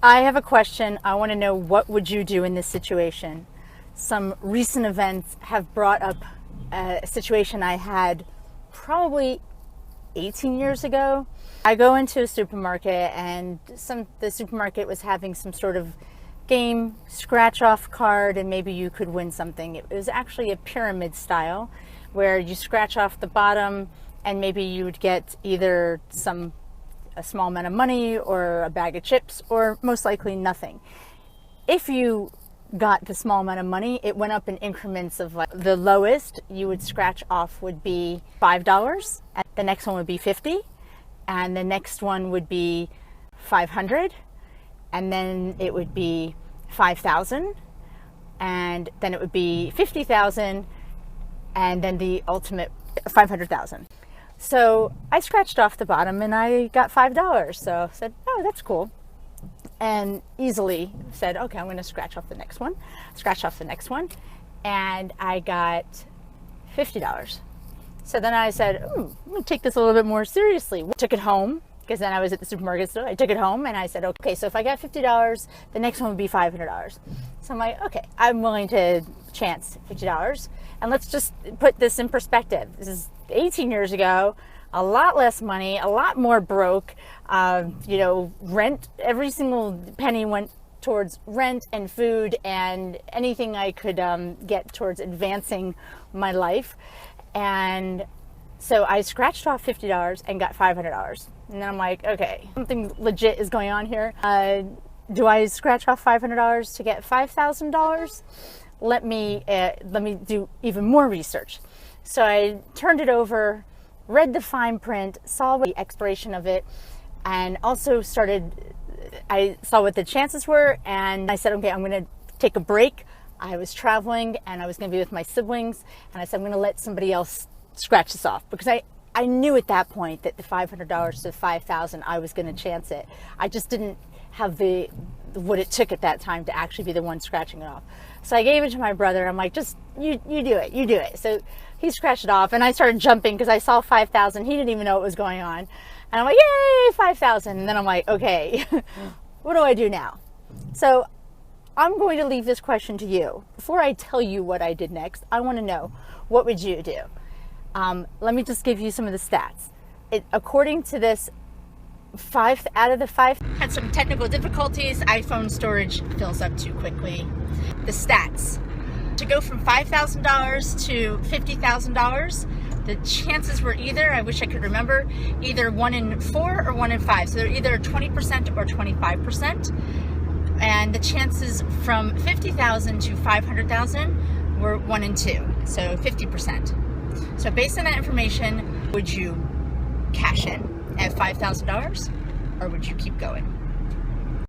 I have a question. I want to know, what would you do in this situation? Some recent events have brought up a situation I had probably 18 years ago. I go into a supermarket and the supermarket was having some sort of game, scratch off card, and maybe you could win something. It was actually a pyramid style where you scratch off the bottom and maybe you would get either a small amount of money or a bag of chips, or most likely nothing. If you got the small amount of money, it went up in increments of, like, the lowest you would scratch off would be $5, and the next one would be 50, and the next one would be 500, and then it would be 5,000, and then it would be 50,000, and then the ultimate 500,000. So I scratched off the bottom and I got $5. So I said, oh, that's cool. And easily said, okay, I'm going to scratch off the next one. Scratch off the next one. And I got $50. So then I said, I'm going to take this a little bit more seriously. Took it home, because then I was at the supermarket store. I took it home and I said, okay, so if I got $50, the next one would be $500. So I'm like, okay, I'm willing to chance $50. And let's just put this in perspective. This is 18 years ago, a lot less money, a lot more broke. Rent, every single penny went towards rent and food and anything I could get towards advancing my life. And so I scratched off $50 and got $500. And then I'm like, okay, something legit is going on here. Do I scratch off $500 to get $5,000? Let me do even more research. So I turned it over, read the fine print, saw the expiration of it, and also I saw what the chances were, and I said, okay, I'm going to take a break. I was traveling and I was going to be with my siblings, and I said, I'm going to let somebody else scratch this off, because I knew at that point that the $500 to $5,000, I was going to chance it. I just didn't have what it took at that time to actually be the one scratching it off. So I gave it to my brother. I'm like, just you do it. So he scratched it off, and I started jumping because I saw 5,000. He didn't even know what was going on. And I'm like, yay, 5,000. And then I'm like, okay, what do I do now? So I'm going to leave this question to you. Before I tell you what I did next, I want to know, what would you do? Let me just give you some of the stats. According to this, 5 out of the 5 had some technical difficulties. iPhone storage fills up too quickly. The stats. To go from $5,000 to $50,000, the chances were either, I wish I could remember, either 1 in 4 or 1 in 5. So they're either 20% or 25%. And the chances from 50,000 to 500,000 were 1 in 2. So 50%. So based on that information, would you cash in at $5,000, or would you keep going?